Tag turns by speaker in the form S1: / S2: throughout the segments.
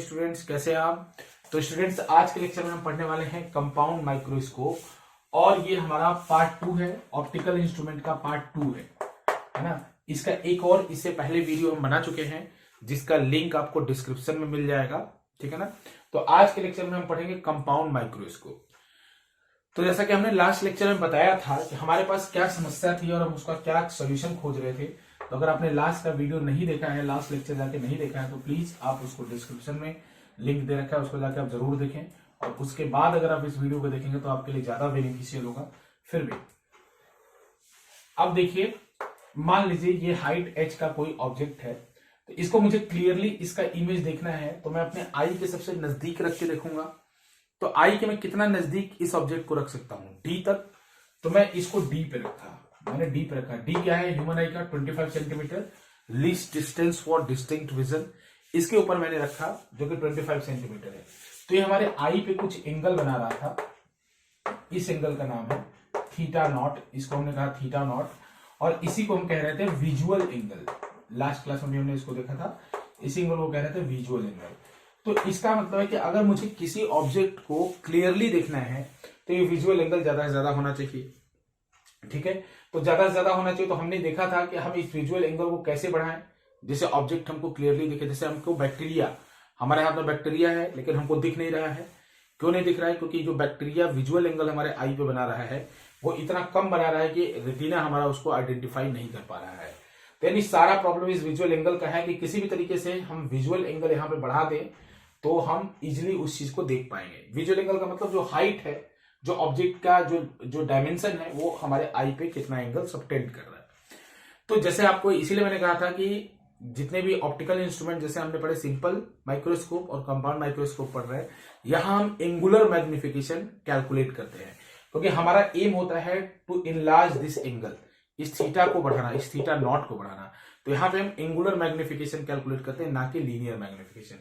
S1: Students, कैसे हैं आप। तो स्टूडेंट्स, आज के लेक्चर में हम पढ़ने वाले हैं कंपाउंड माइक्रोस्कोप और ये हमारा पार्ट 2 है। ऑप्टिकल इंस्ट्रूमेंट का पार्ट 2 है ना। इसका एक और इससे पहले वीडियो हम बना चुके हैं जिसका लिंक आपको डिस्क्रिप्शन में मिल जाएगा, ठीक है ना। तो आज के लेक्चर में हम पढ़ेंगे कंपाउंड माइक्रोस्कोप। तो जैसा कि हमने लास्ट लेक्चर में बताया था कि हमारे पास क्या समस्या थी और हम उसका क्या सोल्यूशन खोज रहे थे। तो अगर आपने लास्ट का वीडियो नहीं देखा है, लास्ट लेक्चर जाके नहीं देखा है, तो प्लीज आप उसको डिस्क्रिप्शन में लिंक दे रखा है, उसको जाके आप जरूर देखें। और उसके बाद अगर आप इस वीडियो को देखेंगे तो आपके लिए ज्यादा बेनिफिशियल होगा। फिर भी अब देखिए, मान लीजिए ये हाइट h का कोई ऑब्जेक्ट है, तो इसको मुझे क्लियरली इसका इमेज देखना है। तो मैं अपने आई के सबसे नजदीक रख के देखूंगा। तो आई के मैं कितना नजदीक इस ऑब्जेक्ट को रख सकता हूं, डी तक। तो मैं इसको डी पे रखा, मैंने डी पे रखा। डी क्या है, ह्यूमन आई का 25 centimetre least distance for distinct vision, इसके ऊपर मैंने रखा जो कि 25 सेंटीमीटर है। तो ये हमारे आई पे कुछ एंगल बना रहा था। इस एंगल का नाम है थीटा नॉट, इसको हमने कहा थीटा नॉट, और इसी को हम कह रहे थे विजुअल एंगल। लास्ट क्लास में भी हमने इसको देखा था, इसी एंगल को कह रहे थे विजुअल एंगल। तो इसका मतलब है कि अगर मुझे किसी ऑब्जेक्ट को क्लियरली देखना है तो ये विजुअल एंगल ज्यादा से ज्यादा होना चाहिए, ठीक है। तो ज्यादा से ज्यादा होना चाहिए। तो हमने देखा था कि हम इस विजुअल एंगल को कैसे बढ़ाएं, जैसे ऑब्जेक्ट हमको क्लियरली दिखे। जैसे हमको बैक्टीरिया, हमारे हाथ में बैक्टीरिया है लेकिन हमको दिख नहीं रहा है। क्यों नहीं दिख रहा है? क्योंकि जो बैक्टीरिया विजुअल एंगल हमारे आई पे बना रहा है वो इतना कम बना रहा है कि रेटिना हमारा उसको आइडेंटिफाई नहीं कर पा रहा है। तो यानी सारा प्रॉब्लम इस विजुअल एंगल का है कि किसी भी तरीके से हम विजुअल एंगल यहाँ पे बढ़ा दें तो हम इजिली उस चीज को देख पाएंगे। विजुअल एंगल का मतलब जो हाइट है, जो ऑब्जेक्ट का जो डायमेंशन है, वो हमारे आई पे कितना एंगल सबटेंड कर रहा है। तो जैसे आपको इसीलिए मैंने कहा था कि जितने भी ऑप्टिकल इंस्ट्रूमेंट जैसे हमने पढ़े, सिंपल माइक्रोस्कोप और कंपाउंड माइक्रोस्कोप पढ़ रहे हैं, यहां हम एंगुलर मैग्निफिकेशन कैलकुलेट करते हैं। क्योंकि हमारा एम होता है टू इनलार्ज दिस एंगल, इस थीटा को बढ़ाना, इस थीटा नॉट को बढ़ाना। तो यहाँ पे हम एंगुलर मैग्निफिकेशन कैलकुलेट करते हैं, ना कि लीनियर मैग्निफिकेशन।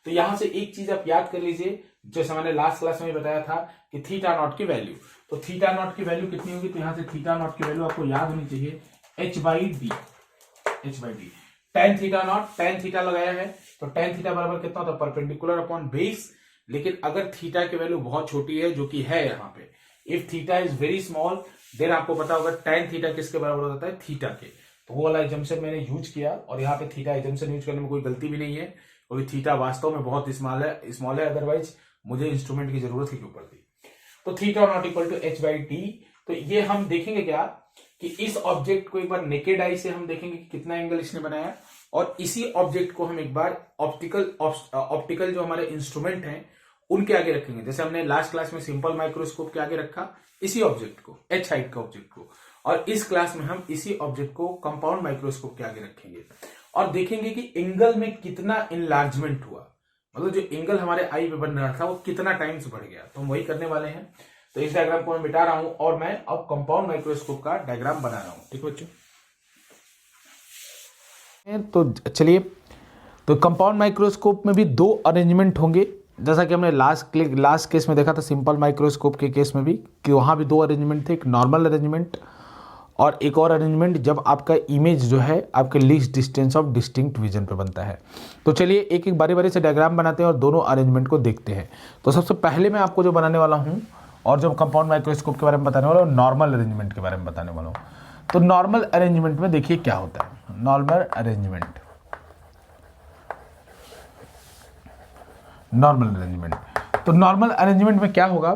S1: तो यहां से एक चीज आप याद कर लीजिए, जैसे मैंने लास्ट क्लास में बताया था कि थीटा नॉट की वैल्यू, तो थीटा नॉट की वैल्यू कितनी होगी। तो यहां से थीटा नॉट की वैल्यू आपको याद होनी चाहिए h/d। tan theta naught, tan theta लगाया है तो tan थीटा बराबर कितना होता है, परपेंडिकुलर अपॉन बेस। लेकिन अगर थीटा की वैल्यू बहुत छोटी है, जो कि है यहाँ पे, if theta is very small, then आपको पता होगा tan थीटा किसके बराबर हो जाता है, थीटा के। तो वो वाला एजम्पशन मैंने यूज किया, और यहाँ पे थीटा एजम्पशन यूज करने में कोई गलती भी नहीं है, क्योंकि थीटा वास्तव में बहुत स्मॉल है, अदरवाइज मुझे इंस्ट्रूमेंट की जरूरत ही क्यों पड़ती। तो theta naught equal to h/d। तो ये हम देखेंगे क्या कि इस ऑब्जेक्ट को एक बार नेकेड आई से हम देखेंगे कि कितना एंगल इसने बनाया, और इसी ऑब्जेक्ट को हम एक बार ऑप्टिकल जो हमारे इंस्ट्रूमेंट हैं उनके आगे रखेंगे। जैसे हमने लास्ट क्लास में सिंपल माइक्रोस्कोप के आगे रखा इसी ऑब्जेक्ट को, h हाइट का ऑब्जेक्ट को, और इस क्लास में हम इसी ऑब्जेक्ट को कंपाउंड माइक्रोस्कोप के आगे रखेंगे और देखेंगे कि एंगल में कितना इनलार्जमेंट हुआ, मतलब जो एंगल हमारे आई पे बन रहा था वो कितना टाइम्स बढ़ गया। तो हम वही करने वाले हैं। तो इस डायग्राम को मैं मिटा रहा हूं और मैं अब कंपाउंड माइक्रोस्कोप का डायग्राम बना रहा हूं, ठीक है बच्चों। तो चलिए, तो कंपाउंड माइक्रोस्कोप में भी दो अरेंजमेंट होंगे, जैसा कि हमने लास्ट केस में देखा था सिंपल माइक्रोस्कोप के केस में भी, कि वहां भी दो अरेंजमेंट थे, एक नॉर्मल अरेंजमेंट और एक और अरेंजमेंट जब आपका इमेज जो है आपके least distance of distinct vision पे बनता है। तो चलिए एक एक बारी बारी से डायग्राम बनाते हैं और दोनों अरेंजमेंट को देखते हैं। तो सबसे पहले मैं आपको जो बनाने वाला हूं और जो कंपाउंड माइक्रोस्कोप के बारे में बताने वाला हूं, नॉर्मल अरेंजमेंट के बारे में बताने वाला हूं। तो नॉर्मल अरेंजमेंट में देखिए क्या होता है। नॉर्मल अरेंजमेंट में क्या होगा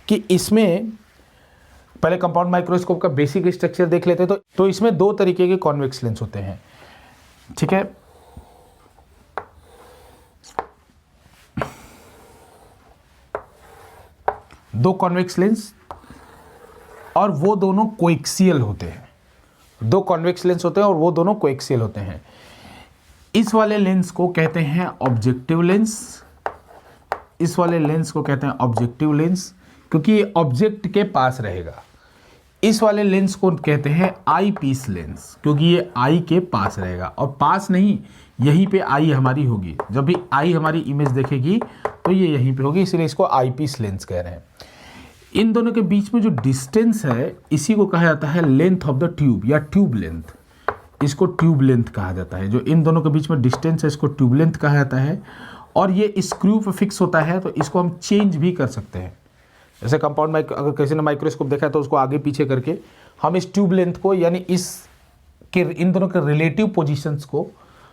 S1: कि इसमें पहले कंपाउंड माइक्रोस्कोप का बेसिक स्ट्रक्चर देख लेते हैं। तो इसमें दो तरीके के कॉन्वेक्स लेंस होते हैं, ठीक है। दो कॉन्वेक्स लेंस, और वो दोनों कोएक्सियल होते हैं। दो कॉन्वेक्स लेंस होते हैं और वो दोनों कोएक्सियल होते हैं। इस वाले लेंस को कहते हैं ऑब्जेक्टिव लेंस, इस वाले लेंस को कहते हैं ऑब्जेक्टिव लेंस, क्योंकि ये ऑब्जेक्ट के पास रहेगा। इस वाले लेंस को कहते हैं आई पीस लेंस, क्योंकि ये आई के पास रहेगा, और पास नहीं, यहीं पे आई हमारी होगी। जब भी आई हमारी इमेज देखेगी तो ये यहीं पे होगी, इसलिए इसको आई पीस लेंस कह रहे हैं। इन दोनों के बीच में जो डिस्टेंस है, इसी को कहा जाता है लेंथ ऑफ द ट्यूब या ट्यूब लेंथ। इसको ट्यूब लेंथ कहा जाता है। जो इन दोनों के बीच में डिस्टेंस है इसको ट्यूब लेंथ कहा जाता है। और ये स्क्रू पे फिक्स होता है, तो इसको हम चेंज भी कर सकते हैं। जैसे कंपाउंड अगर किसी ने माइक्रोस्कोप देखा है तो उसको आगे पीछे करके हम इस ट्यूब लेंथ को, यानी इन दोनों के रिलेटिव पोजीशंस को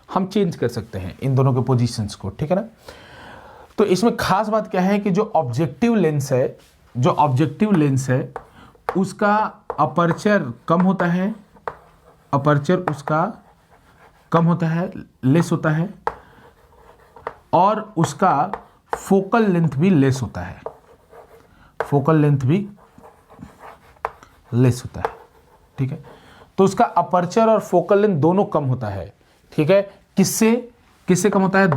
S1: हम चेंज कर सकते हैं, इन दोनों के पोजीशंस को, ठीक है ना। तो इसमें खास बात क्या है कि जो ऑब्जेक्टिव लेंस है उसका अपर्चर कम होता है, लेस होता है, और उसका फोकल लेंथ भी लेस होता है, ठीक है। तो उसका अपर्चर और फोकल लेंथ दोनों कम होता है, ठीक है। किससे कम होता है?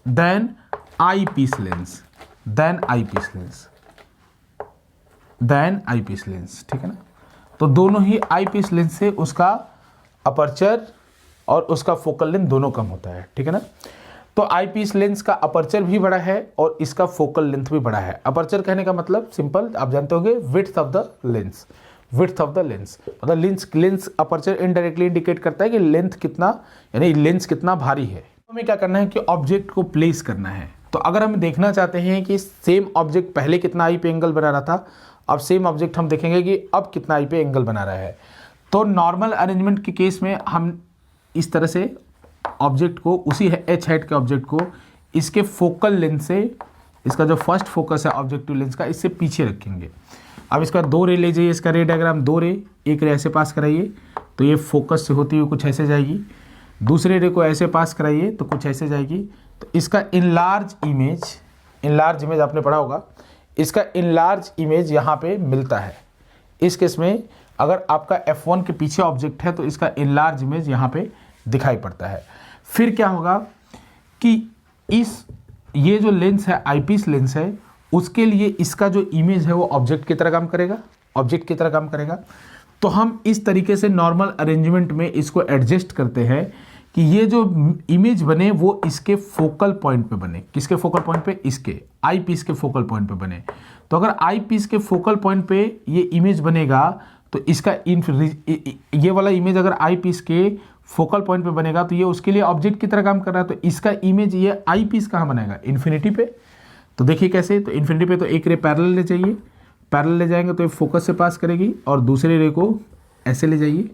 S1: देन आई पीस लेंस, ठीक है ना। तो दोनों ही आई पीस लेंस से उसका अपर्चर और उसका फोकल लेंथ दोनों कम होता है, ठीक है ना। तो आई पीस लेंस का अपर्चर भी बड़ा है और इसका फोकल लेंथ भी बड़ा है। अपर्चर कहने का मतलब सिंपल आप जानते होंगे, विड्थ ऑफ द लेंस, मतलब लेंस अपर्चर इनडायरेक्टली इंडिकेट करता है कि लेंथ कितना, यानी लेंस कितना भारी है। हमें क्या करना है कि ऑब्जेक्ट को प्लेस करना है। तो अगर हम देखना चाहते हैं कि सेम ऑब्जेक्ट पहले कितना आई पे एंगल बना रहा था, अब सेम ऑब्जेक्ट हम देखेंगे कि अब कितना आई पे एंगल बना रहा है। तो नॉर्मल अरेंजमेंट के केस में हम इस तरह से ऑब्जेक्ट को, उसी एच हाइट के ऑब्जेक्ट को इसके फोकल लेंथ से, इसका जो फर्स्ट फोकस है ऑब्जेक्टिव लेंस का, इससे पीछे रखेंगे। अब इसका 2 रे ले जाइए, इसका रे डायग्राम 2 रे, एक रे ऐसे पास कराइए तो ये फोकस से होती हुई कुछ ऐसे जाएगी, दूसरे रे को ऐसे पास कराइए तो कुछ ऐसे जाएगी। तो इसका इनलार्ज इमेज आपने पढ़ा होगा, इसका इनलार्ज इमेज यहाँ पे मिलता है। इस केस में अगर आपका F1 के पीछे ऑब्जेक्ट है तो इसका इनलार्ज इमेज यहाँ पे दिखाई पड़ता है। फिर क्या होगा कि ये जो लेंस है, आईपीस लेंस है, उसके लिए इसका जो इमेज है वो ऑब्जेक्ट की तरह काम करेगा, तो हम इस तरीके से नॉर्मल अरेंजमेंट में इसको एडजस्ट करते हैं कि ये जो इमेज बने वो इसके फोकल पॉइंट पे बने। किसके फोकल पॉइंट पे? इसके आई पीस के फोकल पॉइंट पे बने। तो अगर आई पीस के फोकल पॉइंट पे ये इमेज बनेगा तो इसका ये वाला इमेज अगर आई पीस के फोकल पॉइंट पे बनेगा तो ये उसके लिए ऑब्जेक्ट की तरह काम कर रहा है। तो इसका इमेज ये आई पीस कहाँ बनाएगा? इन्फिनिटी पे। तो देखिए कैसे, तो इन्फिनिटी पे तो एक रे पैरेलल ले जाइए, पैरेलल ले जाएंगे तो ये फोकस से पास करेगी, और दूसरे रे को ऐसे ले जाइए,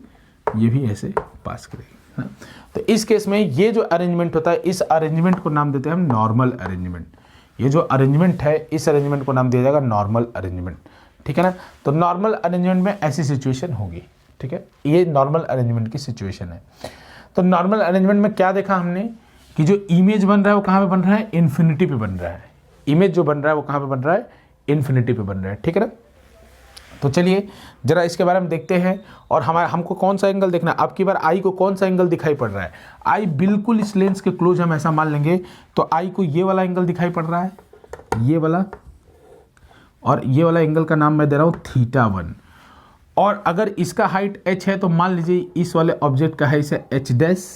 S1: ये भी ऐसे पास करेगी, है ना। तो इस केस में ये जो अरेंजमेंट होता है, इस अरेंजमेंट को नाम देते हैं हम नॉर्मल अरेंजमेंट। ये जो अरेंजमेंट है, इस अरेंजमेंट को नाम दिया जाएगा नॉर्मल अरेंजमेंट, ठीक है ना। तो नॉर्मल अरेंजमेंट में ऐसी सिचुएशन होगी, ठीक है। ये नॉर्मल अरेंजमेंट की सिचुएशन है। तो नॉर्मल अरेंजमेंट में क्या देखा हमने कि जो इमेज बन रहा है वो कहाँ पे बन रहा है? इन्फिनिटी पे बन रहा है। इमेज जो बन रहा है वो कहाँ पे बन रहा है? इन्फिनिटी पे बन रहा है, ठीक है ना। तो चलिए जरा इसके बारे में देखते हैं, और हमको कौन सा एंगल देखना है। अब की बार आई को कौन सा एंगल दिखाई पड़ रहा है? आई बिल्कुल इस लेंस के क्लोज हम ऐसा मान लेंगे तो आई को ये वाला एंगल दिखाई पड़ रहा है, ये वाला, और ये वाला एंगल का नाम मैं दे रहा हूँ θ1। और अगर इसका हाइट h है तो मान लीजिए इस वाले ऑब्जेक्ट का हाइट है h डैश,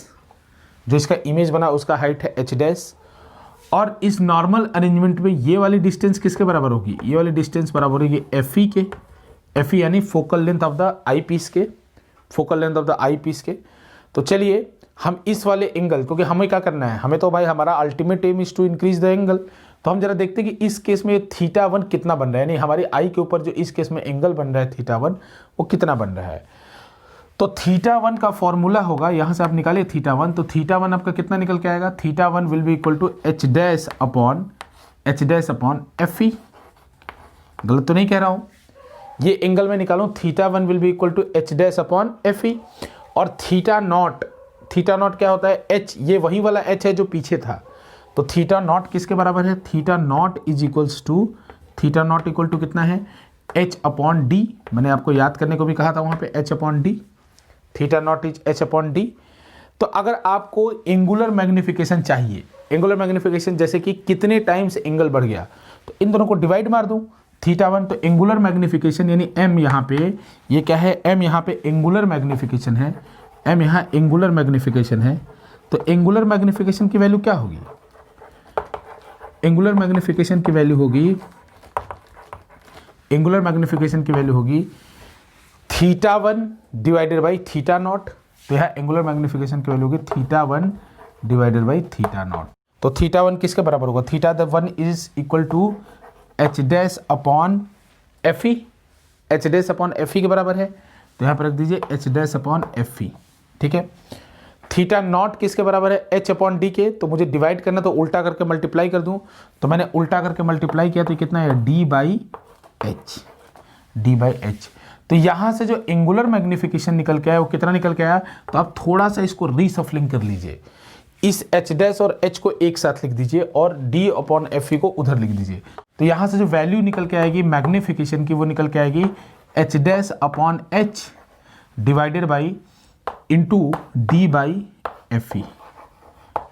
S1: जो इसका इमेज बना उसका हाइट है h डैश। और इस नॉर्मल अरेंजमेंट में ये वाली डिस्टेंस किसके बराबर होगी? ये वाली डिस्टेंस बराबर होगी FE के, FE यानी focal length of the eyepiece के, focal length of the eyepiece के। तो चलिए हम इस वाले एंगल, क्योंकि हमें क्या करना है, हमें तो भाई हमारा ultimate aim is to increase the angle, तो हम जरा देखते हैं कि इस केस में θ1 कितना बन रहा है, यानी हमारी आई के ऊपर जो इस केस में एंगल बन रहा है θ1 वो कितना बन रहा है। तो θ1 का फॉर्मूला होगा, यहाँ से आप निकालिए θ1, तो θ1 आपका कितना निकल के आएगा? θ1 will be equal to h dash upon FE। गलत तो नहीं कह रहा हूँ? ये एंगल में निकालूं, θ1 will be equal to h dash upon FE। और θ नॉट क्या होता है? h, ये वही वाला h है जो पीछे था। तो θ नॉट किसके बराबर है? θ not is equals to, θ naught equal to कितना है? h upon d। मैंने आपको याद करने को भी कहा था वहाँ पे, h upon d, θ not is h upon d। तो अगर आपको एंगुलर मैग्निफिकेशन चाहिए, एंगुलर मैग्निफिकेशन जैसे कि कितने टाइम्स एंगल बढ़ गया, तो इन दोनों को डिवाइड मार दूँ, θ1 तो एंगुलर मैग्निफिकेशन यानी m यहाँ पे, ये क्या है? m यहाँ पे एंगुलर मैग्निफिकेशन है, m यहाँ एंगुलर मैग्निफिकेशन है। तो एंगुलर मैग्निफिकेशन की वैल्यू क्या होगी? एंगुलर मैग्निफिकेशन की वैल्यू होगी, एंगुलर मैग्निफिकेशन की वैल्यू होगी θ1 डिवाइडेड बाई θ नॉट। तो यहाँ एंगुलर मैग्निफिकेशन की वैल्यू होगी θ1 डिवाइडेड बाई θ नॉट। तो थीटा 1 किसके बराबर होगा, theta 1 is equal to H dash upon F E, H dash upon F E के बराबर है, तो यहाँ पर रख दीजिए H dash upon F E, ठीक है। थीटा नॉट किसके बराबर है, एच अपॉन डी के, तो मुझे डिवाइड करना तो उल्टा करके मल्टीप्लाई कर दूं, तो मैंने उल्टा करके मल्टीप्लाई किया तो कितना है D by H, D by H. तो यहाँ से जो एंगुलर मैग्निफिकेशन निकल के आया वो कितना निकल के आया, तो आप थोड़ा सा इसको रीसफलिंग कर लीजिए, इस एच डैश और एच को एक साथ लिख दीजिए और डी अपॉन एफ ई को उधर लिख दीजिए। तो यहाँ से जो वैल्यू निकल के आएगी मैग्निफिकेशन की वो निकल के आएगी H dash upon H divided by into D by F E,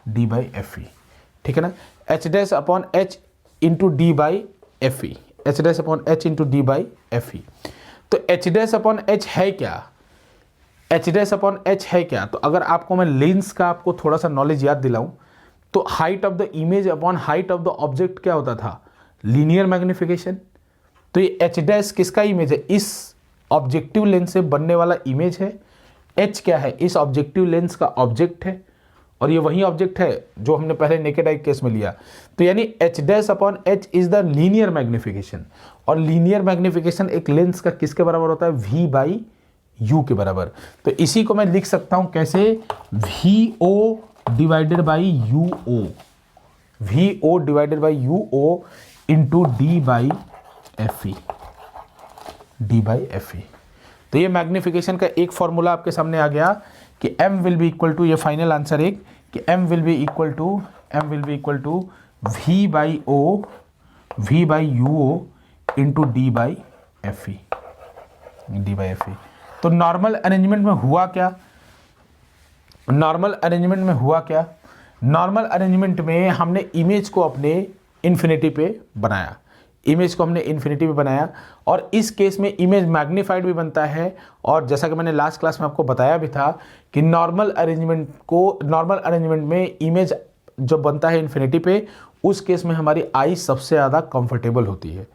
S1: D by F E, ठीक है ना। H dash upon H into D by F E, H dash upon H into D by F E. तो H dash upon H है क्या, H dash upon H है क्या, तो अगर आपको मैं लेंस का आपको थोड़ा सा नॉलेज याद दिलाऊं तो height of the image upon height of the object क्या होता था, लीनियर मैग्निफिकेशन। तो ये एच डैश किसका इमेज है, इस ऑब्जेक्टिव लेंस से बनने वाला इमेज है। एच क्या है, इस ऑब्जेक्टिव लेंस का ऑब्जेक्ट है, और ये वही ऑब्जेक्ट है जो हमने पहले नेकेड आई केस में लिया। तो यानी H dash upon H is the linear magnification, और लीनियर मैग्निफिकेशन एक लेंस का किसके बराबर होता है, वी बाई यू के बराबर। तो इसी को मैं लिख सकता हूं कैसे, V O divided by U O, V O divided by U O into D by F E, D by F E. तो ये मैग्निफिकेशन का एक फॉर्मूला आपके सामने आ गया कि m will be equal to, ये फाइनल आंसर एक कि m will be equal to v by O, v by U O into D by F E, D by F E. तो नॉर्मल अरेंजमेंट में हुआ क्या, नॉर्मल अरेंजमेंट में हुआ क्या, नॉर्मल अरेंजमेंट में हमने इमेज को अपने इन्फिनिटी पे बनाया, इमेज को हमने इन्फिनिटी पे बनाया, और इस केस में इमेज मैग्नीफाइड भी बनता है। और जैसा कि मैंने लास्ट क्लास में आपको बताया भी था कि नॉर्मल अरेंजमेंट में इमेज जब बनता है इन्फिनिटी पे, उस केस में हमारी आई सबसे ज़्यादा कंफर्टेबल होती है।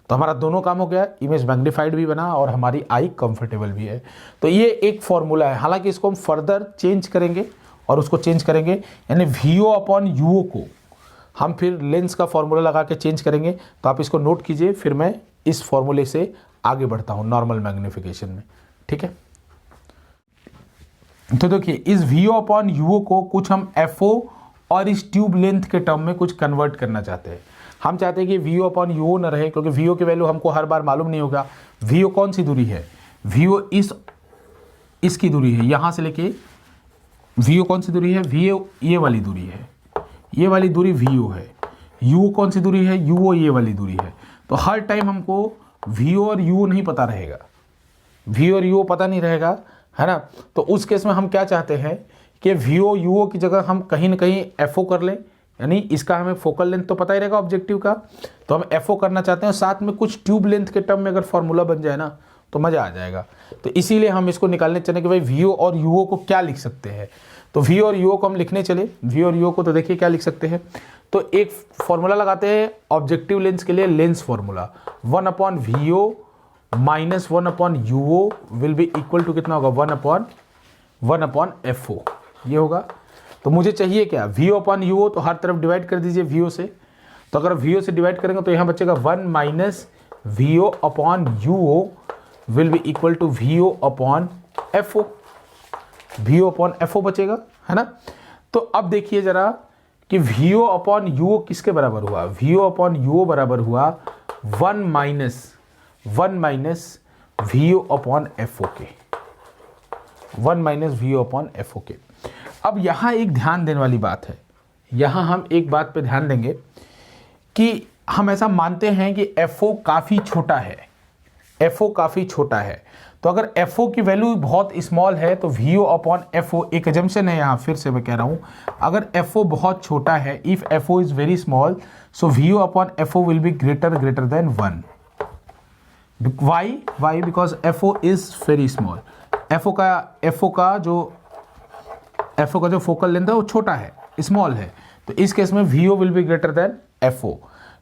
S1: तो हमारा दोनों काम हो गया, इमेज मैग्नीफाइड भी बना और हमारी आई कंफर्टेबल भी है। तो ये एक फॉर्मूला है, हालांकि इसको हम फर्दर चेंज करेंगे और उसको चेंज करेंगे, यानी वी ओ अपॉन यू ओ को हम फिर लेंस का फॉर्मूला लगा के चेंज करेंगे। तो आप इसको नोट कीजिए, फिर मैं इस फॉर्मूले से आगे बढ़ता हूं नॉर्मल मैग्निफिकेशन में, ठीक है। तो देखिए इस वी ओ अपॉन यू ओ को कुछ हम एफ ओ और इस ट्यूब लेंथ के टर्म में कुछ कन्वर्ट करना चाहते हैं। हम चाहते हैं कि वी ओ अपॉन यू ओ न रहे, क्योंकि वी ओ की वैल्यू हमको हर बार मालूम नहीं होगा। वी ओ कौन सी दूरी है, वी ओ इसकी दूरी है, यहां से लेके वी ओ कौन सी दूरी है, वी ओ ये वाली दूरी है, ये वाली दूरी वी ओ है। यू कौन सी दूरी है, यू ओ ये वाली दूरी है। तो हर टाइम हमको वी ओ और यू ओ नहीं पता रहेगा, वी और यू ओ पता नहीं रहेगा, है ना। तो उस केस में हम क्या चाहते हैं कि वी ओ यू ओ की जगह हम कहीं ना कहीं एफ ओ कर लें, यानी इसका हमें फोकल लेंथ तो पता ही रहेगा ऑब्जेक्टिव का, तो हम एफ ओ करना चाहते हैं। साथ में कुछ ट्यूब लेंथ के टर्म में अगर फॉर्मूला बन जाए ना तो मज़ा आ जाएगा। तो इसीलिए हम इसको निकालने चले कि भाई वी ओ और यू ओ को क्या लिख सकते हैं। तो वी और यू ओ को हम लिखने चले, वी और यू ओ को तो देखिए क्या लिख सकते हैं। तो एक फॉर्मूला लगाते हैं ऑब्जेक्टिव लेंस के लिए, lens formula 1 upon V O minus 1 upon U O will be equal to कितना होगा, 1 अपॉन एफ ओ, ये होगा। तो मुझे चाहिए क्या, वी ओ अपॉन यू ओ, तो हर तरफ डिवाइड कर दीजिए वी ओ से। तो अगर वी ओ से डिवाइड करेंगे तो यहाँ बचेगा 1 minus V O upon U O will be equal to V O upon F O, V O upon F O बचेगा, है ना। तो अब देखिए जरा कि V O upon U O किसके बराबर हुआ, V O upon U O बराबर हुआ 1 minus V O upon F O के, 1 minus V O upon F O के। अब यहाँ एक ध्यान देने वाली बात है, यहाँ हम एक बात पे ध्यान देंगे कि हम ऐसा मानते हैं कि एफ ओ काफ़ी छोटा है, एफ ओ काफ़ी छोटा है। तो अगर एफ ओ की वैल्यू बहुत स्मॉल है तो V O upon F O, एक एजम्पशन है यहाँ, फिर से मैं कह रहा हूँ, अगर एफ ओ बहुत छोटा है, if F O is very small, so V O upon F O will be greater than 1। Why because F O is very small, F O का जो फोकल लेंथ है वो छोटा है, स्मॉल है। तो इस केस में V O will be greater than F O.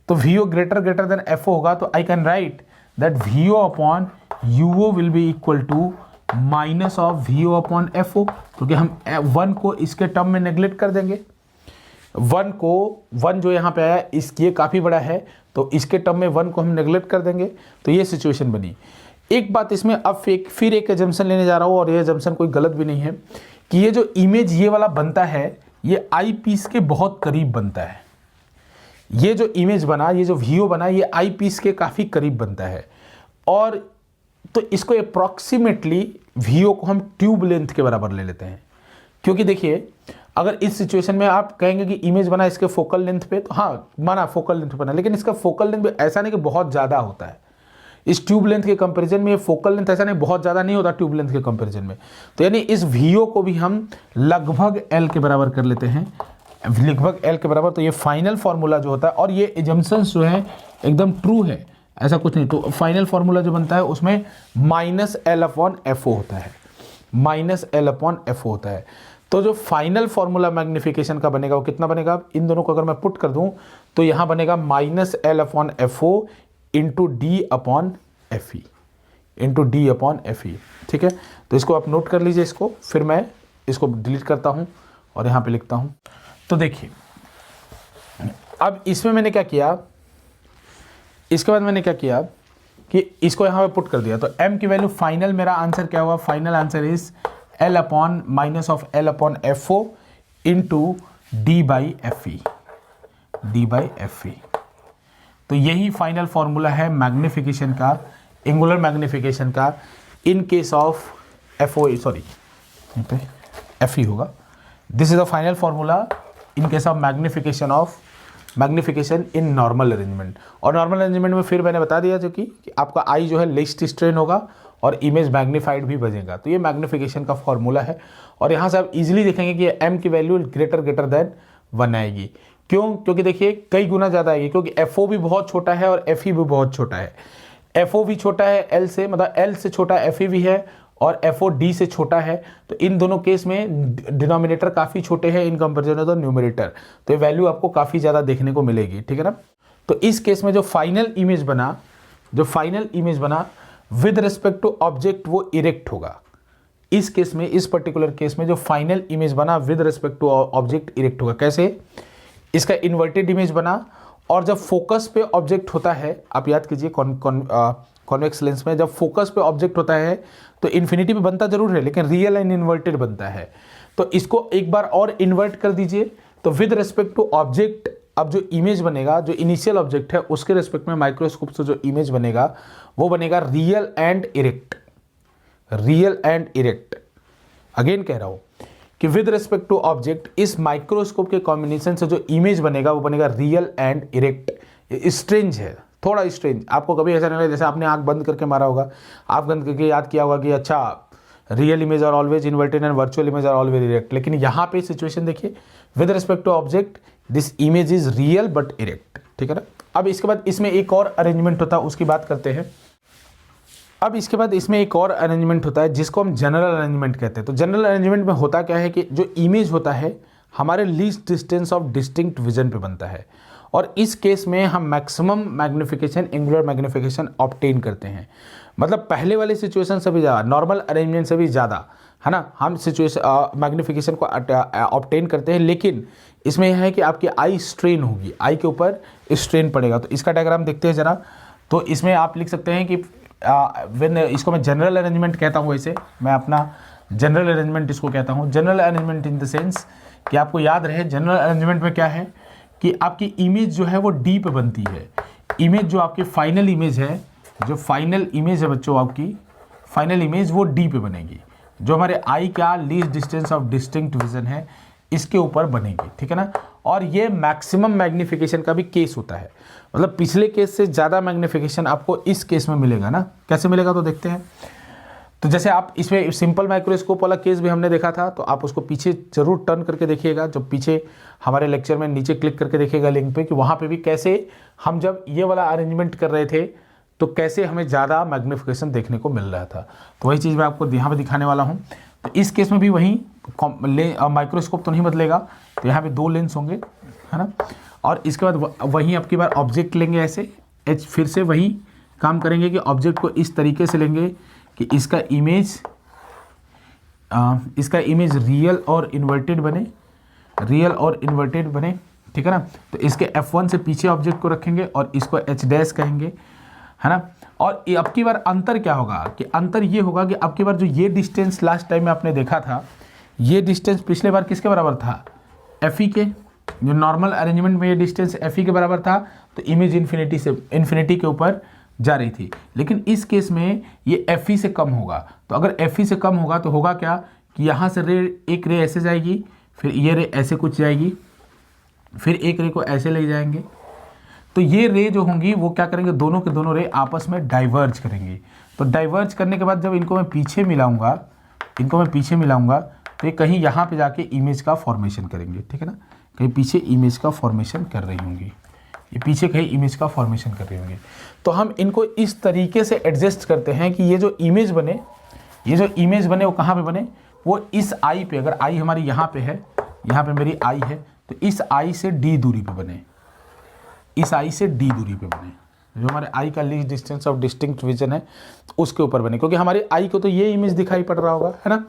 S1: तो V O greater than F O होगा, तो I can write that V O upon U O will be equal to minus of V O upon F O, क्योंकि हम 1 को इसके term में neglect कर देंगे। वन जो यहाँ पे आया ये काफ़ी बड़ा है, तो इसके टर्म में 1 को हम नेगलेक्ट कर देंगे, तो ये सिचुएशन बनी। एक बात इसमें अब फिर एक एजम्पशन लेने जा रहा हूँ, और ये एजम्पशन कोई गलत भी नहीं है, कि ये जो इमेज ये वाला बनता है ये आई पीस के बहुत करीब बनता है। ये जो इमेज बना, ये जो वीओ बना, ये आई पीस के काफ़ी करीब बनता है। और तो इसको अप्रॉक्सीमेटली वीओ को हम ट्यूब लेंथ के बराबर ले लेते हैं, क्योंकि देखिए अगर इस सिचुएशन में आप कहेंगे कि इमेज बना इसके फोकल लेंथ पे, तो हाँ माना फोकल लेंथ बना, लेकिन इसका फोकल लेंथ भी ऐसा नहीं कि बहुत ज़्यादा होता है। इस ट्यूब लेंथ के कंपैरिजन में ये फोकल लेंथ ऐसा नहीं बहुत ज़्यादा नहीं होता ट्यूब लेंथ के कंपैरिजन में। तो यानी इस वीओ को भी हम लगभग एल के बराबर कर लेते हैं, लगभग एल के बराबर। तो ये फाइनल फार्मूला जो होता है, और ये एजम्पशंस जो है एकदम ट्रू है, ऐसा कुछ नहीं। तो फाइनल फार्मूला जो बनता है उसमें -L/FO होता है, -L/FO होता है। तो जो फाइनल फार्मूला मैग्निफिकेशन का बनेगा वो कितना बनेगा, इन दोनों को अगर मैं पुट कर दूं तो यहाँ बनेगा -L/FO इंटू D/FE, ठीक है। तो इसको आप नोट कर लीजिए इसको, फिर मैं इसको डिलीट करता हूँ और यहाँ पे लिखता हूँ। तो देखिए अब इसमें मैंने क्या किया, इसके बाद मैंने क्या किया कि इसको यहाँ पे पुट कर दिया। तो m की वैल्यू फाइनल, मेरा आंसर क्या हुआ, final answer is L/-L/FO into D/FE। तो यही फाइनल फॉर्मूला है मैग्निफिकेशन का, एंगुलर मैग्निफिकेशन का, इन केस ऑफ FE होगा। This is the final formula in case of magnification in normal arrangement. और नॉर्मल अरेंजमेंट में फिर मैंने बता दिया जो कि आपका आई जो है लिस्ट स्ट्रेन होगा और इमेज मैग्नीफाइड भी बजेगा। तो ये मैग्निफिकेशन का फॉर्मूला है, और यहाँ से आप इजीली देखेंगे कि m की वैल्यू ग्रेटर देन 1 आएगी। क्यों, क्योंकि देखिए कई गुना ज़्यादा आएगी, क्योंकि FO भी बहुत छोटा है और FE भी बहुत छोटा है। FO भी छोटा है L से, मतलब L से छोटा FE भी है, और FO D से छोटा है। तो इन दोनों केस में डिनोमिनेटर काफ़ी छोटे हैं इन कंपेरिजन टू न्यूमरेटर, तो ये वैल्यू आपको काफ़ी ज़्यादा देखने को मिलेगी, ठीक है ना। तो इस केस में जो फाइनल इमेज बना विद रिस्पेक्ट टू ऑब्जेक्ट वो इरेक्ट होगा। इस केस में, इस पर्टिकुलर केस में जो फाइनल इमेज बना with respect to object erect होगा। कैसे, इसका इन्वर्टेड इमेज बना, और जब फोकस पे ऑब्जेक्ट होता है, आप याद कीजिए कॉन्वेक्स लेंस में जब फोकस पे ऑब्जेक्ट होता है तो इन्फिनिटी पे बनता जरूर है, लेकिन रियल एंड इन्वर्टेड बनता है। तो इसको एक बार और इन्वर्ट कर दीजिए, तो विद रिस्पेक्ट टू ऑब्जेक्ट अब जो इमेज बनेगा, जो इनिशियल ऑब्जेक्ट है उसके रिस्पेक्ट में माइक्रोस्कोप से जो इमेज बनेगा वो बनेगा रियल एंड इरेक्ट। अगेन कह रहा हूं कि विद रिस्पेक्ट टू ऑब्जेक्ट इस माइक्रोस्कोप के कॉम्बिनेशन से जो इमेज बनेगा वो बनेगा रियल एंड इरेक्ट। स्ट्रेंज है, थोड़ा स्ट्रेंज, आपको कभी ऐसा नहीं लगेगा जैसे आपने आंख बंद करके मारा होगा, आंख बंद करके याद किया होगा कि अच्छा real image are always inverted and virtual image are always erect. लेकिन यहाँ पे सिचुएशन देखिए, with respect to object this image is real but erect, ठीक है ना। अब इसके बाद इसमें एक और अरेंजमेंट होता है, उसकी बात करते हैं। अब इसके बाद इसमें एक और अरेंजमेंट होता है जिसको हम जनरल अरेंजमेंट कहते हैं। तो जनरल अरेंजमेंट में होता क्या है कि जो इमेज होता है हमारे least distance of distinct vision पे बनता है, और इस केस में हम maximum magnification, angular magnification obtain करते हैं। मतलब पहले वाली सिचुएशन से भी ज़्यादा, नॉर्मल अरेंजमेंट से भी ज़्यादा, है ना, हम सिचुएशन मैग्निफिकेशन को ऑब्टेन करते हैं। लेकिन इसमें यह है कि आपकी आई स्ट्रेन होगी, आई के ऊपर स्ट्रेन पड़ेगा। तो इसका डायग्राम देखते हैं ज़रा। तो इसमें आप लिख सकते हैं कि इसको मैं जनरल अरेंजमेंट कहता हूँ, वैसे मैं अपना जनरल अरेंजमेंट इसको कहता हूँ। General arrangement in the sense कि आपको याद रहे जनरल अरेंजमेंट में क्या है कि आपकी इमेज जो है वो डी पे बनती है। इमेज जो आपकी फाइनल इमेज है, जो फाइनल इमेज है बच्चों, आपकी फाइनल इमेज वो डी पे बनेगी, जो हमारे आई का least distance of distinct vision है इसके ऊपर बनेगी, ठीक है ना। और ये मैक्सिमम मैग्निफिकेशन का भी केस होता है, मतलब पिछले केस से ज़्यादा मैग्निफिकेशन आपको इस केस में मिलेगा ना। कैसे मिलेगा तो देखते हैं। तो जैसे आप इसमें सिंपल माइक्रोस्कोप वाला केस भी हमने देखा था, तो आप उसको पीछे जरूर टर्न करके देखिएगा, जब पीछे हमारे लेक्चर में नीचे क्लिक करके देखिएगा लिंक पे, कि वहाँ पे भी कैसे हम जब ये वाला अरेंजमेंट कर रहे थे तो कैसे हमें ज़्यादा मैग्निफिकेशन देखने को मिल रहा था। तो वही चीज़ मैं आपको यहाँ पर दिखाने वाला हूँ। तो इस केस में भी वही माइक्रोस्कोप तो नहीं बदलेगा, तो यहाँ पे 2 लेंस होंगे, है ना। और इसके बाद वहीं आपकी बार ऑब्जेक्ट लेंगे ऐसे, एच फिर से वही काम करेंगे कि ऑब्जेक्ट को इस तरीके से लेंगे कि इसका इमेज रियल और इन्वर्टेड बने, रियल और इन्वर्टेड बने, ठीक है ना। तो इसके F1 से पीछे ऑब्जेक्ट को रखेंगे और इसको H डैश कहेंगे, है ना। और अब की बार अंतर क्या होगा कि अंतर ये होगा कि अब की बार जो ये डिस्टेंस लास्ट टाइम में आपने देखा था, ये डिस्टेंस पिछले बार किसके बराबर था, एफ ई के। जो नॉर्मल अरेंजमेंट में ये डिस्टेंस एफ ई के बराबर था, तो इमेज इन्फिनिटी के ऊपर जा रही थी। लेकिन इस केस में ये एफ ई से कम होगा। तो अगर एफ ई से कम होगा तो होगा क्या कि यहाँ से एक रे ऐसे जाएगी, फिर ये रे ऐसे कुछ जाएगी, फिर एक रे को ऐसे ले जाएंगे। तो ये रे जो होंगी वो क्या करेंगे, दोनों के दोनों रे आपस में डाइवर्ज करेंगे। तो डाइवर्ज करने के बाद जब इनको मैं पीछे मिलाऊंगा, तो ये कहीं यहाँ पे जाके इमेज का फॉर्मेशन करेंगे, ठीक है ना। कहीं पीछे इमेज का फॉर्मेशन कर रही होंगी, ये पीछे कहीं इमेज का फॉर्मेशन कर रही होंगी। तो हम इनको इस तरीके से एडजस्ट करते हैं कि ये जो इमेज बने वो कहाँ पे बने, वो इस आई पे, अगर आई हमारी यहाँ पे है, यहाँ पे मेरी आई है, तो इस आई से डी दूरी पे बने, इस आई से डी दूरी पे बने। जो हमारे आई का least distance of distinct vision है उसके ऊपर बने, क्योंकि हमारी आई को तो ये इमेज दिखाई पड़ रहा होगा, है ना।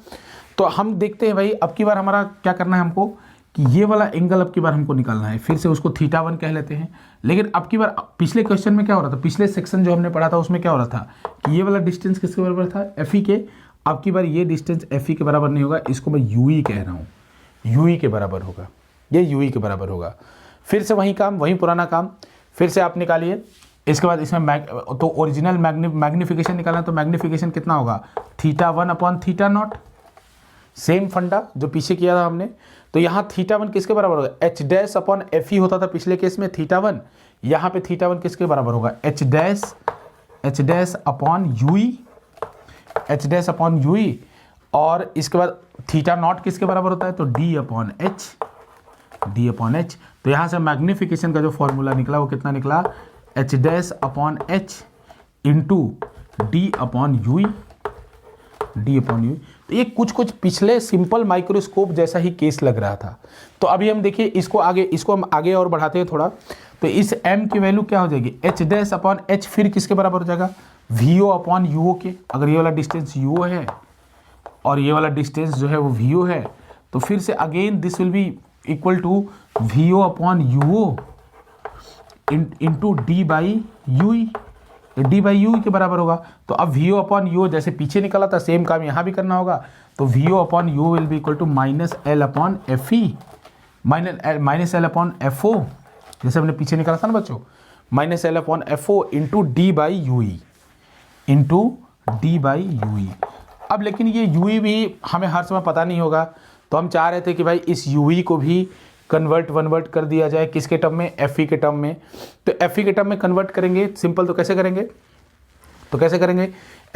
S1: तो हम देखते हैं भाई अब की बार हमारा क्या करना है हमको कि ये वाला एंगल अब की बार हमको निकालना है, फिर से उसको θ1 कह लेते हैं। लेकिन अब की बार पिछले क्वेश्चन में क्या हो रहा था, पिछले सेक्शन जो हमने पढ़ा था उसमें क्या हो रहा था कि ये वाला डिस्टेंस किसके बराबर था, एफ ई के। अब की बार ये डिस्टेंस एफ ई के बराबर नहीं होगा, इसको मैं यू ई कह रहा हूँ, यू ई के बराबर होगा, ये यू ई के बराबर होगा। फिर से वही काम, वही पुराना काम, फिर से आप निकालिए। इसके बाद इसमें तो ओरिजिनल मैग्निफिकेशन निकालना, तो मैग्निफिकेशन कितना होगा, θ1 अपॉन θ0, सेम फंडा जो पीछे किया था हमने। तो यहाँ θ1 किसके बराबर होगा, एच डैश अपॉन एफ ई होता था पिछले केस में θ1, यहाँ पे θ1 किसके बराबर होगा, एच डैश अपॉन यू ई, एच डैश अपॉन यू ई। और इसके बाद θ0 किसके बराबर होता है, तो डी अपॉन एच। तो यहाँ से मैग्निफिकेशन का जो फॉर्मूला निकला वो कितना निकला, H dash upon H into D upon you. तो ये कुछ पिछले सिंपल माइक्रोस्कोप जैसा ही केस लग रहा था। तो अभी हम देखिए इसको हम आगे और बढ़ाते हैं थोड़ा। तो इस m की वैल्यू क्या हो जाएगी, एच डैश अपॉन एच, फिर किसके बराबर हो जाएगा, वी ओ अपॉन यू ओ के। अगर ये वाला डिस्टेंस यू ओ है और ये वाला डिस्टेंस जो है वो वी ओ है, तो फिर से again this will be equal to V O upon U O into D by U E, D by U के बराबर होगा। तो अब वी ओ अपॉन यू जैसे पीछे निकला था, सेम काम यहाँ भी करना होगा। तो V O upon U will be equal to minus L upon F E, minus L upon F O, जैसे हमने पीछे निकाला था ना बच्चों, minus L upon F O into D by U E, into D by U E. अब लेकिन ये यू ई भी हमें हर समय पता नहीं होगा, तो हम चाह रहे थे कि भाई इस यू ई को भी कन्वर्ट कर दिया जाए किसके टर्म में, एफ ई के टर्म में। तो एफ ई के टर्म में कन्वर्ट करेंगे, सिंपल तो कैसे करेंगे,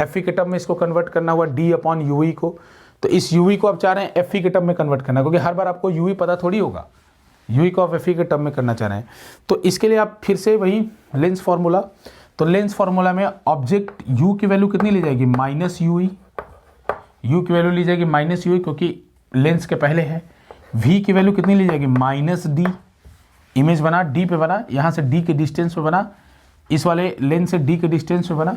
S1: एफ ई के टर्म में इसको कन्वर्ट करना हुआ डी अपॉन यू ई को। तो इस यू ई को आप चाह रहे हैं एफ ई के टर्म में कन्वर्ट करना, क्योंकि हर बार आपको यू ई पता थोड़ी होगा, यू ई को आप एफ ई के टर्म में करना चाह रहे हैं। तो इसके लिए आप फिर से वही लेंस फार्मूला, तो लेंस फार्मूला में ऑब्जेक्ट यू की वैल्यू कितनी ली जाएगी, माइनस यू ई, यू की वैल्यू ली जाएगी माइनस यू ई, क्योंकि लेंस के पहले है। v की वैल्यू कितनी ली जाएगी, माइनस डी, इमेज बना डी पे बना, यहाँ से डी के डिस्टेंस पे बना, इस वाले लेंस से डी के डिस्टेंस पे बना,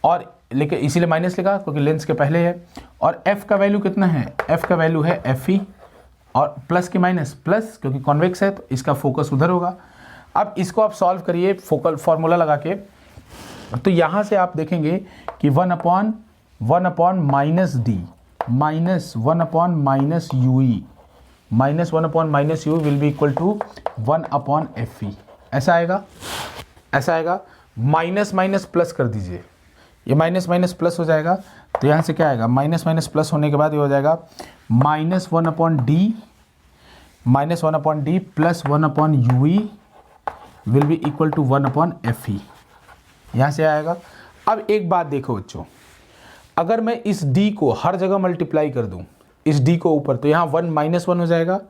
S1: और लेकिन इसीलिए माइनस लिखा क्योंकि लेंस के पहले है। और f का वैल्यू कितना है, f का वैल्यू है एफ ई, और प्लस की माइनस प्लस, क्योंकि कॉन्वेक्स है तो इसका फोकस उधर होगा। अब इसको आप सॉल्व करिए फोकल फार्मूला लगा के, तो यहाँ से आप देखेंगे कि one upon minus D minus one upon minus U E minus one upon minus U will be equal to one upon F E. ऐसा आएगा। माइनस माइनस प्लस कर दीजिए, ये माइनस माइनस प्लस हो जाएगा। तो यहाँ से क्या आएगा, माइनस माइनस प्लस होने के बाद ये हो जाएगा minus one upon D plus one upon U E will be equal to one upon F E, यहाँ से आएगा। अब एक बात देखो बच्चों, अगर मैं इस d को हर जगह मल्टीप्लाई कर दूं, इस d को ऊपर, तो यहाँ वन माइनस वन हो जाएगा,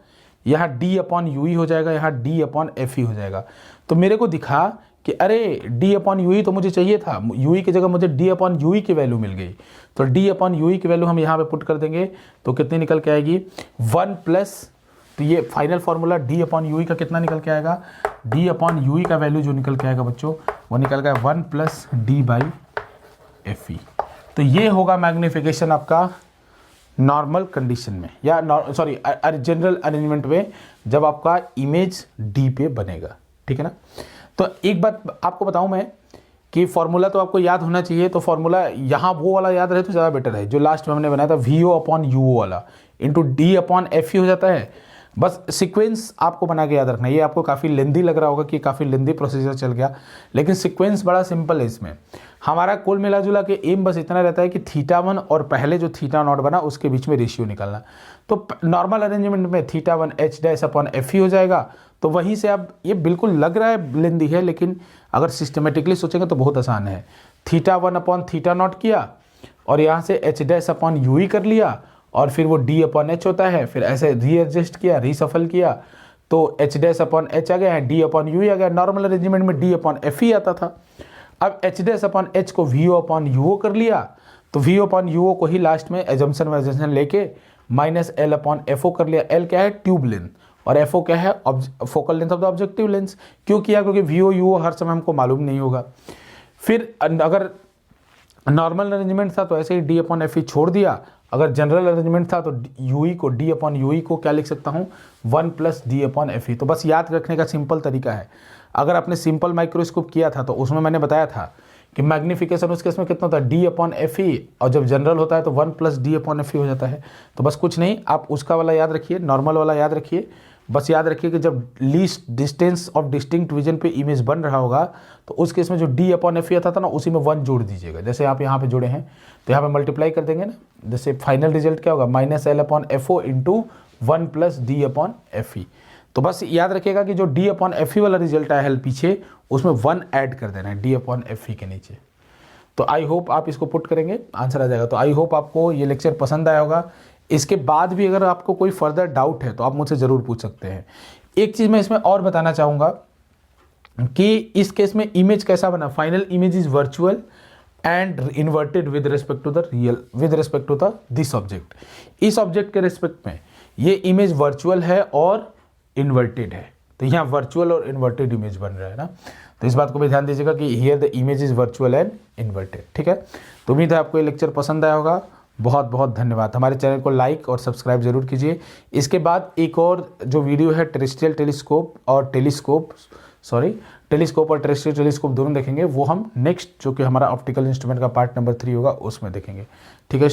S1: यहाँ d अपॉन यू ई हो जाएगा, यहाँ d अपॉन एफ ई हो जाएगा। तो मेरे को दिखा कि अरे d अपॉन यू ई तो मुझे चाहिए था, यू ई की जगह मुझे d अपॉन यू ई की वैल्यू मिल गई। तो d अपॉन यू ई की वैल्यू हम यहाँ पे पुट कर देंगे, तो कितनी निकल के आएगी, वन प्लस, तो ये final formula d upon U ई का कितना निकल के आएगा, d अपॉन यू ई का वैल्यू जो निकल के आएगा बच्चों, वो निकल गया one plus D by F E. तो ये होगा मैग्निफिकेशन आपका नॉर्मल कंडीशन में या जनरल अरेंजमेंट में जब आपका इमेज डी पे बनेगा, ठीक है ना। तो एक बात आपको बताऊं मैं कि फॉर्मूला तो आपको याद होना चाहिए, तो फॉर्मूला यहाँ वो वाला याद रहे तो ज़्यादा बेटर है जो लास्ट में हमने बनाया था, VO/UO वाला इंटू D/FE हो जाता है। बस सीक्वेंस आपको बना के याद रखना है। ये आपको काफ़ी लेंदी लग रहा होगा कि काफ़ी लेंदी प्रोसीजर चल गया, लेकिन सीक्वेंस बड़ा सिंपल है इसमें। हमारा कुल मिला जुला के एम बस इतना रहता है कि θ1 और पहले जो θ0 बना उसके बीच में रेशियो निकालना। तो नॉर्मल अरेंजमेंट में θ1 H'/FE हो जाएगा। तो वहीं से अब ये बिल्कुल लग रहा है लेंदी है, लेकिन अगर सिस्टमेटिकली सोचेंगे तो बहुत आसान है। θ1/θ0 किया और यहाँ से H'/UE कर लिया और फिर वो D/H होता है, फिर ऐसे रीएडजस्ट किया, रीसफल किया तो H'/H आ गया है, D/UE आ गया। नॉर्मल अरेंजमेंट में D/FE आता था। अब H'/H को VO/UO कर लिया, तो VO/UO को ही लास्ट में एजम्पशन वाइजेशन लेके -L/FO कर लिया। L क्या है? ट्यूब लेंथ, और FO क्या है? Focal length of the objective lens. क्यों किया? क्योंकि VO/UO हर समय हमको मालूम नहीं होगा। फिर अगर नॉर्मल अरेंजमेंट था तो ऐसे ही D/FE छोड़ दिया। अगर जनरल अरेंजमेंट था तो UE को D/UE को क्या लिख सकता हूँ? 1 + D/FE। तो बस याद रखने का सिंपल तरीका है। अगर आपने सिंपल माइक्रोस्कोप किया था तो उसमें मैंने बताया था कि मैग्नीफिकेशन उस केस में कितना होता है? D/FE, और जब जनरल होता है तो 1 + D/FE हो जाता है। तो बस कुछ नहीं, आप उसका वाला याद रखिए, नॉर्मल वाला याद रखिए। बस याद रखिए कि जब least distance of distinct vision पे इमेज बन रहा होगा तो उस केस में जो D/FE आता था ना, उसी में 1 जोड़ दीजिएगा। जैसे आप यहाँ पे जोड़े हैं तो यहाँ पे मल्टीप्लाई कर देंगे ना, जैसे फाइनल रिजल्ट क्या होगा? -L/FO into 1 + D/FE। तो बस याद रखिएगा कि जो D/FE वाला रिजल्ट आया है पीछे, उसमें 1 ऐड कर देना है D/FE के नीचे। तो आई होप आप इसको पुट करेंगे, आंसर आ जाएगा। तो आई होप आपको ये लेक्चर पसंद आया होगा। इसके बाद भी अगर आपको कोई फर्दर डाउट है तो आप मुझसे ज़रूर पूछ सकते हैं। एक चीज़ मैं इसमें और बताना चाहूँगा कि इस केस में इमेज कैसा बना। Final image is virtual and inverted with respect to the real, with respect to the this object. इस ऑब्जेक्ट के रिस्पेक्ट में ये इमेज वर्चुअल है और इन्वर्टेड है। तो यहाँ वर्चुअल और इन्वर्टेड इमेज बन रहा है ना, तो इस बात को भी ध्यान दीजिएगा कि here the image is virtual and inverted. ठीक है, तो उम्मीद है आपको ये लेक्चर पसंद आया होगा। बहुत बहुत धन्यवाद। हमारे चैनल को लाइक और सब्सक्राइब जरूर कीजिए। इसके बाद एक और जो वीडियो है टेरेस्ट्रियल टेलीस्कोप और टेलीस्कोप और टेरेस्ट्रियल टेलीस्कोप दोनों देखेंगे। वो हम नेक्स्ट जो कि हमारा ऑप्टिकल इंस्ट्रूमेंट का पार्ट नंबर 3 होगा उसमें देखेंगे। ठीक है।